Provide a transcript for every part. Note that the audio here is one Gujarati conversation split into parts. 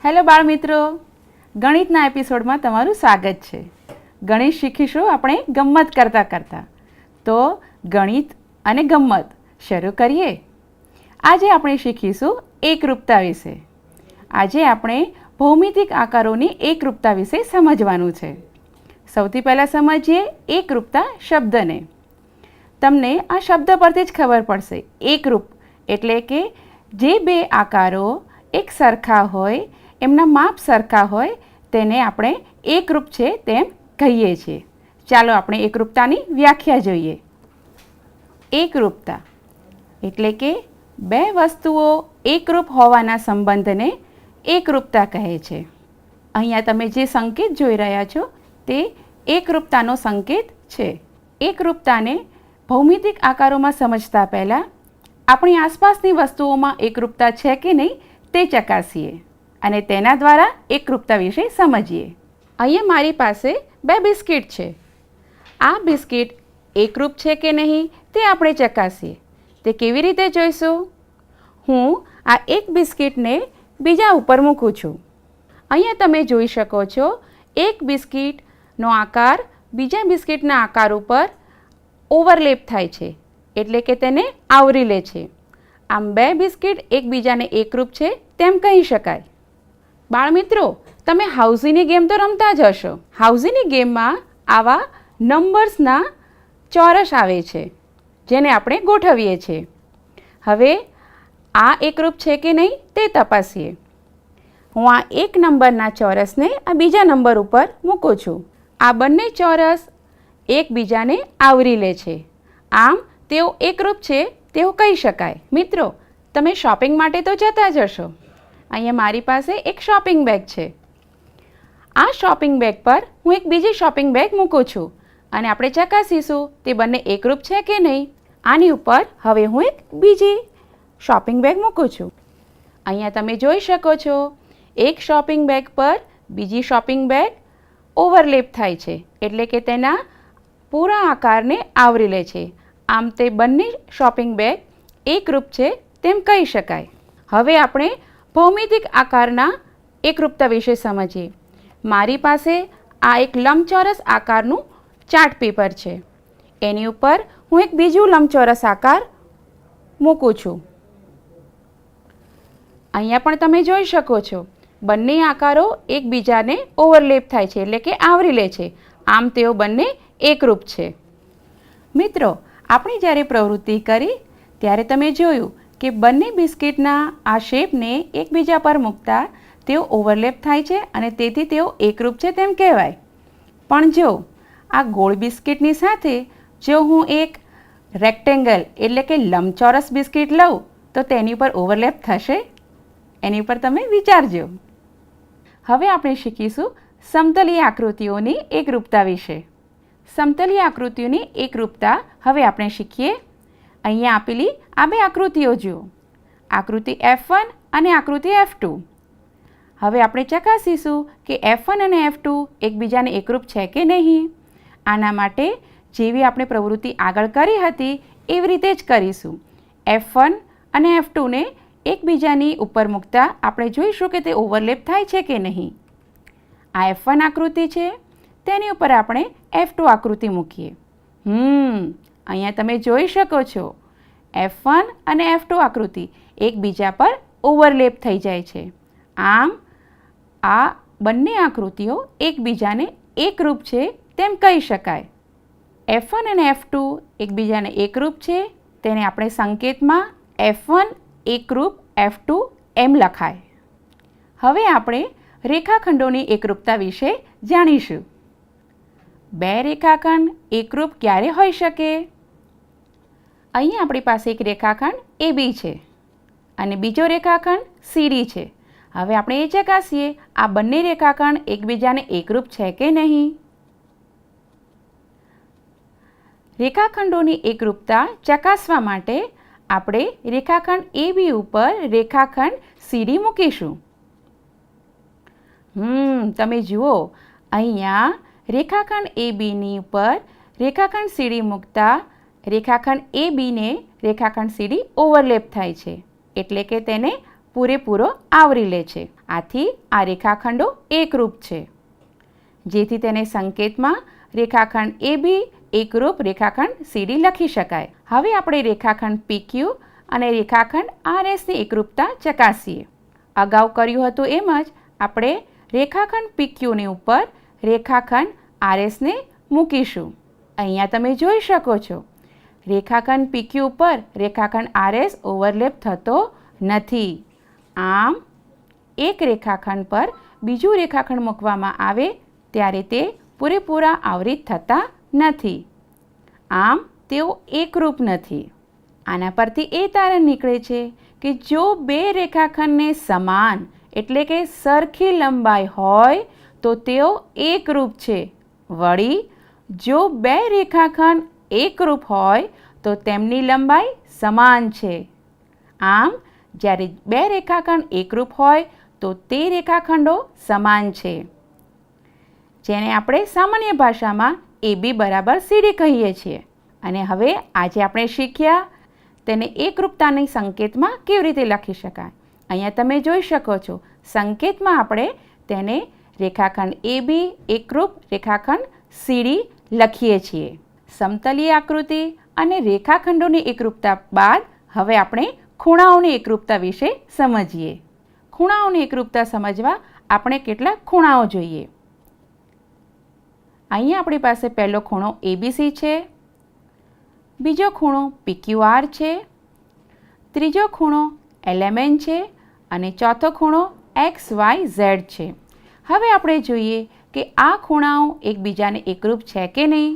હેલો બાળ મિત્રો, ગણિતના એપિસોડમાં તમારું સ્વાગત છે. ગણિત શીખીશું આપણે ગમ્મત કરતાં. તો ગણિત અને ગમ્મત શરૂ કરીએ. આજે આપણે શીખીશું એકરૂપતા વિશે. આજે આપણે ભૌમિતિક આકારોની એકરૂપતા વિશે સમજવાનું છે. સૌથી પહેલાં સમજીએ એકરૂપતા શબ્દને. તમને આ શબ્દ પરથી જ ખબર પડશે. એકરૂપ એટલે કે જે બે આકારો એક સરખા હોય, એમના માપ સરખા હોય, તેને આપણે એકરૂપ છે તેમ કહીએ છીએ. ચાલો આપણે એકરૂપતાની વ્યાખ્યા જોઈએ. એકરૂપતા એટલે કે બે વસ્તુઓ એકરૂપ હોવાના સંબંધને એકરૂપતા કહે છે. અહીંયા તમે જે સંકેત જોઈ રહ્યા છો તે એકરૂપતાનો સંકેત છે. એકરૂપતાને ભૌમિતિક આકારોમાં સમજતા પહેલાં આપણી આસપાસની વસ્તુઓમાં એકરૂપતા છે કે નહીં તે ચકાસીએ અને તેના દ્વારા એકરૂપતા વિશે સમજીએ. અહીંયા મારી પાસે બે બિસ્કિટ છે. આ બિસ્કિટ એકરૂપ છે કે નહીં તે આપણે ચકાસીએ. તે કેવી રીતે જોઈશું? હું આ એક બિસ્કિટને બીજા ઉપર મૂકું છું. અહીંયા તમે જોઈ શકો છો એક બિસ્કિટનો આકાર બીજા બિસ્કિટના આકાર ઉપર ઓવરલેપ થાય છે, એટલે કે તેને આવરી લે છે. આમ બે બિસ્કિટ એકબીજાને એકરૂપ છે તેમ કહી શકાય. બાળમિત્રો, તમે હાઉઝીની ગેમ તો રમતા જ હશો. હાઉઝીની ગેમમાં આવા નંબર્સના ચોરસ આવે છે જેને આપણે ગોઠવીએ છીએ. હવે આ એકરૂપ છે કે નહીં તે તપાસીએ. હું આ એક નંબરના ચોરસને આ બીજા નંબર ઉપર મૂકું છું. આ બંને ચોરસ એકબીજાને આવરી લે છે. આમ તેઓ એકરૂપ છે તેવું કહી શકાય. મિત્રો, તમે શોપિંગ માટે તો જતા જ હશો. અહીંયા મારી પાસે એક શોપિંગ બેગ છે. આ શોપિંગ બેગ પર હું એક બીજી શોપિંગ બેગ મૂકું છું અને આપણે ચકાસીશું તે બંને એકરૂપ છે કે નહીં. આની ઉપર હવે હું એક બીજી શોપિંગ બેગ મૂકું છું. અહીંયા તમે જોઈ શકો છો એક શોપિંગ બેગ પર બીજી શોપિંગ બેગ ઓવરલેપ થાય છે, એટલે કે તેના પૂરા આકારને આવરી લે છે. આમ તે બંને શોપિંગ બેગ એકરૂપ છે તેમ કહી શકાય. હવે આપણે ભૌમિતિક આકારના એકરૂપતા વિશે સમજીએ. મારી પાસે આ એક લંબચોરસ આકારનું ચાર્ટ પેપર છે. એની ઉપર હું એક બીજું લંબચોરસ આકાર મૂકું છું. અહીંયા પણ તમે જોઈ શકો છો બંને આકારો એકબીજાને ઓવરલેપ થાય છે, એટલે કે આવરી લે છે. આમ તેઓ બંને એકરૂપ છે. મિત્રો, આપણે જ્યારે પ્રવૃત્તિ કરી ત્યારે તમે જોયું કે બંને બિસ્કિટના આ શેપને એકબીજા પર મૂકતા તેઓ ઓવરલેપ થાય છે અને તેથી તેઓ એકરૂપ છે તેમ કહેવાય. પણ જો આ ગોળ બિસ્કિટની સાથે જો હું એક રેક્ટેંગલ એટલે કે લંબચોરસ બિસ્કિટ લઉં તો તેની ઉપર ઓવરલેપ થશે? એની પર તમે વિચારજો. હવે આપણે શીખીશું સમતલીય આકૃતિઓની એકરૂપતા વિશે. સમતલીય આકૃતિઓની એકરૂપતા હવે આપણે શીખીએ. અહીંયા આપેલી આ બે આકૃતિઓ જુઓ. આકૃતિ F1 અને આકૃતિ F2. હવે આપણે ચકાસીશું કે F1 અને F2 એકબીજાને એકરૂપ છે કે નહીં. આના માટે જેવી આપણે પ્રવૃત્તિ આગળ કરી હતી એવી રીતે જ કરીશું. F1 અને F2ને એકબીજાની ઉપર મૂકતા આપણે જોઈશું કે તે ઓવરલેપ થાય છે કે નહીં. આ F1 આકૃતિ છે, તેની ઉપર આપણે F2 આકૃતિ મૂકીએ. અહીંયા તમે જોઈ શકો છો F1 અને F2 આકૃતિ એકબીજા પર ઓવરલેપ થઈ જાય છે. આમ આ બંને આકૃતિઓ એકબીજાને એકરૂપ છે તેમ કહી શકાય. F1 અને F2 એકબીજાને એકરૂપ છે તેને આપણે સંકેતમાં F1 એકરૂપ F2 એમ લખાય. હવે આપણે રેખાખંડોની એકરૂપતા વિશે જાણીશું. બે રેખાખંડ એકરૂપ ક્યારે હોઈ શકે? અહીં આપણી પાસે એક રેખાખંડ AB છે અને બીજો રેખાખંડ CD છે. હવે આપણે એ ચકાસીએ આ બંને રેખાખંડ એકબીજાને એકરૂપ છે કે નહીં. રેખાખંડોની એકરૂપતા ચકાસવા માટે આપણે રેખાખંડ AB ઉપર રેખાખંડ CD મૂકીશું. તમે જુઓ અહીંયા રેખાખંડ ABની ઉપર રેખાખંડ CD મૂકતા રેખાખંડ ABને રેખાખંડ CD ઓવરલેપ થાય છે, એટલે કે તેને પૂરેપૂરો આવરી લે છે. આથી આ રેખાખંડો એકરૂપ છે, જેથી તેને સંકેતમાં રેખાખંડ AB એકરૂપ રેખાખંડ CD લખી શકાય. હવે આપણે રેખાખંડ PQ અને રેખાખંડ RSની એકરૂપતા ચકાસીએ. અગાઉ કર્યું હતું એમ જ આપણે રેખાખંડ PQની ઉપર રેખાખંડ RSને મૂકીશું. અહીંયા તમે જોઈ શકો છો, રેખાખંડ PQ ઉપર રેખાખંડ RS ઓવરલેપ થતો નથી. આમ એક રેખાખંડ પર બીજું રેખાખંડ મૂકવામાં આવે ત્યારે તે પૂરેપૂરા આવરિત થતા નથી. આમ તેઓ એકરૂપ નથી. આના પરથી એ તારણ નીકળે છે કે જો બે રેખાખંડને સમાન એટલે કે સરખી લંબાઈ હોય તો તેઓ એકરૂપ છે. વળી જો બે રેખાખંડ એકરૂપ હોય તો તેમની લંબાઈ સમાન છે. આમ જ્યારે બે રેખાખંડ એકરૂપ હોય તો તે રેખાખંડો સમાન છે, જેને આપણે સામાન્ય ભાષામાં AB બરાબર CD કહીએ છીએ. અને હવે આજે આપણે શીખ્યા તેને એકરૂપતાની સંકેતમાં કેવી રીતે લખી શકાય. અહીંયા તમે જોઈ શકો છો, સંકેતમાં આપણે તેને રેખાખંડ AB એકરૂપ રેખાખંડ CD લખીએ છીએ. સમતલીય આકૃતિ અને રેખાખંડોની એકરૂપતા બાદ હવે આપણે ખૂણાઓની એકરૂપતા વિશે સમજીએ. ખૂણાઓની એકરૂપતા સમજવા આપણે કેટલાક ખૂણાઓ જોઈએ. અહીંયા આપણી પાસે પહેલો ખૂણો ABC છે, બીજો ખૂણો PQR છે, ત્રીજો ખૂણો LMN છે અને ચોથો ખૂણો XYZ છે. હવે આપણે જોઈએ કે આ ખૂણાઓ એકબીજાને એકરૂપ છે કે નહીં.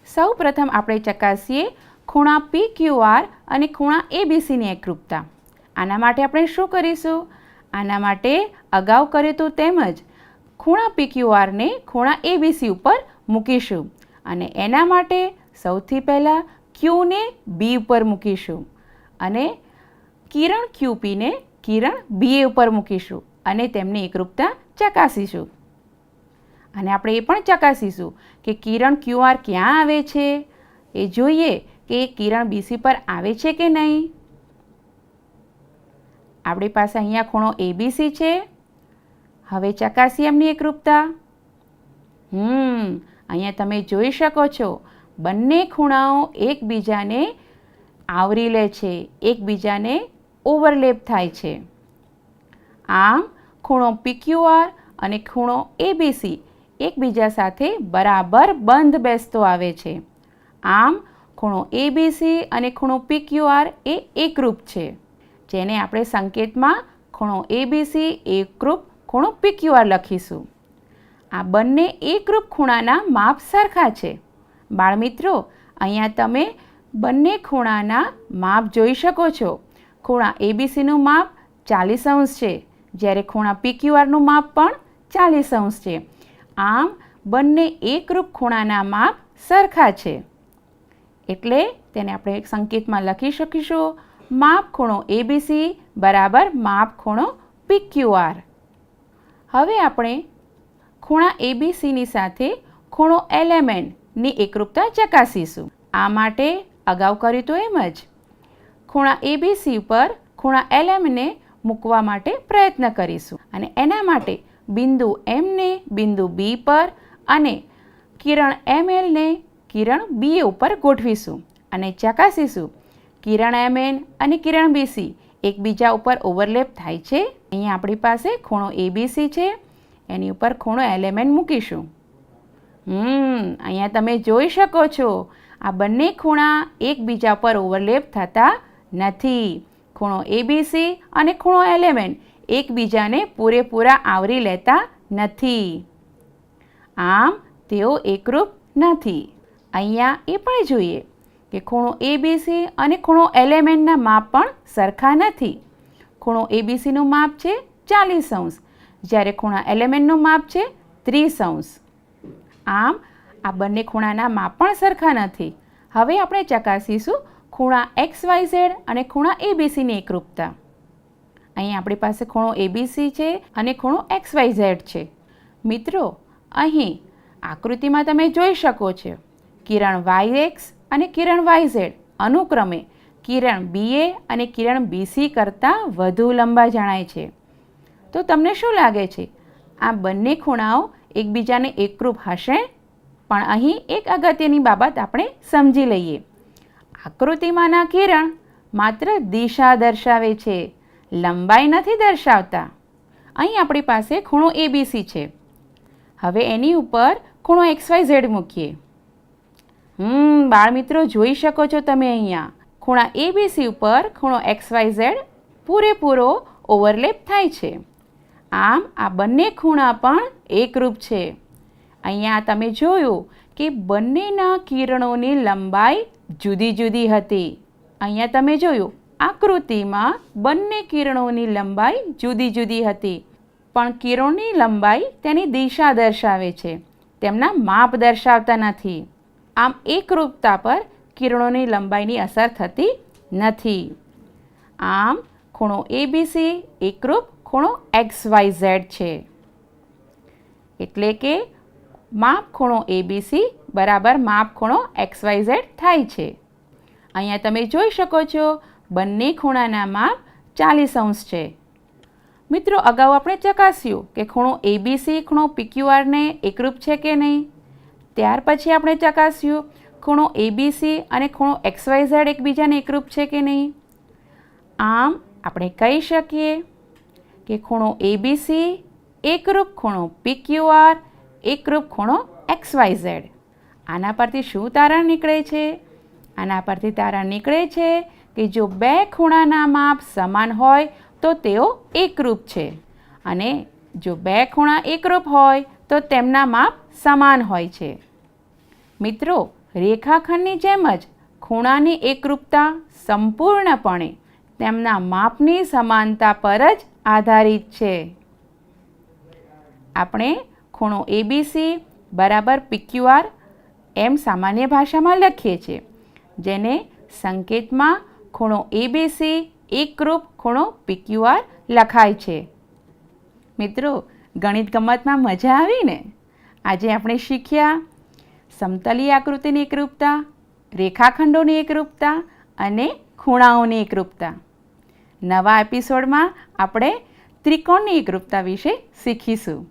સૌ પ્રથમ આપણે ચકાસીએ ખૂણા PQR અને ખૂણા ABCની એકરૂપતા. આના માટે આપણે શું કરીશું? આના માટે અગાઉ કર્યું હતું તેમ જ ખૂણા PQRને ખૂણા ABC ઉપર મૂકીશું અને એના માટે સૌથી પહેલાં Qને B ઉપર મૂકીશું અને કિરણ QPને કિરણ BA ઉપર મૂકીશું અને તેમની એકરૂપતા ચકાસીશું. અને આપણે એ પણ ચકાસીશું કે કિરણ QR ક્યાં આવે છે, એ જોઈએ કે કિરણ BC પર આવે છે કે નહીં. આપણી પાસે અહીંયા ખૂણો ABC છે. હવે ચકાસીએ એમની એકરૂપતા. અહીંયા તમે જોઈ શકો છો, બંને ખૂણાઓ એકબીજાને આવરી લે છે, એકબીજાને ઓવરલેપ થાય છે. આમ ખૂણો PQR અને ખૂણો ABC એકબીજા સાથે બરાબર બંધ બેસતો આવે છે. આમ ખૂણો ABC અને ખૂણો PQR એ એકરૂપ છે, જેને આપણે સંકેતમાં ખૂણો ABC એકરૂપ ખૂણો PQR લખીશું. આ બંને એકરૂપ ખૂણાના માપ સરખા છે. બાળમિત્રો, અહીંયા તમે બંને ખૂણાના માપ જોઈ શકો છો. ખૂણા ABCનું માપ 40° છે, જ્યારે ખૂણા PQRનું માપ પણ 40° છે. આમ બંને એકરૂપ ખૂણાના માપ સરખા છે, એટલે તેને આપણે સંકેતમાં લખી શકીશું માપ ખૂણો ABC બરાબર માપ ખૂણો PQR. હવે આપણે ખૂણા ABCની સાથે ખૂણો LMNની એકરૂપતા ચકાસીશું. આ માટે અગાઉ કર્યું તો એમ જ ખૂણા ABC પર ખૂણા LMને મૂકવા માટે પ્રયત્ન કરીશું અને એના માટે બિંદુ Mને બિંદુ B પર અને કિરણ MLને કિરણ BA ઉપર ગોઠવીશું અને ચકાસીશું કિરણ MN અને કિરણ BC એકબીજા ઉપર ઓવરલેપ થાય છે. અહીંયા આપણી પાસે ખૂણો ABC છે, એની ઉપર ખૂણો LMN મૂકીશું. અહીંયા તમે જોઈ શકો છો, આ બંને ખૂણા એકબીજા પર ઓવરલેપ થતા નથી. ખૂણો ABC અને ખૂણો LMN એકબીજાને પૂરેપૂરા આવરી લેતા નથી. આમ તેઓ એકરૂપ નથી. અહીંયા એ પણ જોઈએ કે ખૂણો ABC અને ખૂણો LMNના માપ પણ સરખા નથી. ખૂણો ABCનું માપ છે 40°, જ્યારે ખૂણા LMNનું માપ છે 30°. આમ આ બંને ખૂણાના માપ પણ સરખા નથી. હવે આપણે ચકાસીશું ખૂણા XYZ અને ખૂણા ABCની એકરૂપતા. અહીં આપણી પાસે ખૂણો ABC છે અને ખૂણો XYZ છે. મિત્રો, અહીં આકૃતિમાં તમે જોઈ શકો છો, કિરણ YX અને કિરણ YZ અનુક્રમે કિરણ BA અને કિરણ BC કરતાં વધુ લંબા જણાય છે. તો તમને શું લાગે છે, આ બંને ખૂણાઓ એકબીજાને એકરૂપ હશે? પણ અહીં એક અગત્યની બાબત આપણે સમજી લઈએ. આકૃતિમાંના કિરણ માત્ર દિશા દર્શાવે છે, લંબાઈ નથી દર્શાવતા. અહીં આપણી પાસે ખૂણો ABC છે. હવે એની ઉપર ખૂણો XYZ મૂકીએ. બાળમિત્રો જોઈ શકો છો તમે અહીંયા ખૂણા ABC ઉપર ખૂણો XYZ પૂરેપૂરો ઓવરલેપ થાય છે. આમ આ બંને ખૂણા પણ એકરૂપ છે. અહીંયા તમે જોયું કે બંનેના કિરણોની લંબાઈ જુદી જુદી હતી. અહીંયા તમે જોયું આકૃતિમાં બંને કિરણોની લંબાઈ જુદી જુદી હતી, પણ કિરણોની લંબાઈ તેની દિશા દર્શાવે છે, તેમના માપ દર્શાવતા નથી. આમ એકરૂપતા પર કિરણોની લંબાઈની અસર થતી નથી. આમ ખૂણો ABC એકરૂપ ખૂણો XYZ છે. એટલે કે માપ ખૂણો ABC બરાબર માપ ખૂણો XYZ થાય છે. અહીંયા તમે જોઈ શકો છો બંને ખૂણાના માપ 40° છે. મિત્રો, અગાઉ આપણે ચકાસ્યું કે ખૂણો ABC ખૂણો PQR ને એકરૂપ છે કે નહીં. ત્યાર પછી આપણે ચકાસ્યું ખૂણો ABC અને ખૂણો XYZ એકબીજાને એકરૂપ છે કે નહીં. આમ આપણે કહી શકીએ કે ખૂણો ABC એકરૂપ ખૂણો PQR એકરૂપ ખૂણો XYZ. આના પરથી શું તારણ નીકળે છે? આના પરથી તારણ નીકળે છે કે જો બે ખૂણાના માપ સમાન હોય તો તેઓ એકરૂપ છે, અને જો બે ખૂણા એકરૂપ હોય તો તેમના માપ સમાન હોય છે. મિત્રો, રેખાખંડની જેમ જ ખૂણાની એકરૂપતા સંપૂર્ણપણે તેમના માપની સમાનતા પર જ આધારિત છે. આપણે ખૂણો ABC બરાબર PQR એમ સામાન્ય ભાષામાં લખીએ છીએ, જેને સંકેતમાં ખૂણો ABC એકરૂપ ખૂણો PQR લખાય છે. મિત્રો, ગણિત ગમતમાં મજા આવી ને? આજે આપણે શીખ્યા સમતલીય આકૃતિની એકરૂપતા, રેખાખંડોની એકરૂપતા અને ખૂણાઓની એકરૂપતા. નવા એપિસોડમાં આપણે ત્રિકોણની એકરૂપતા વિશે શીખીશું.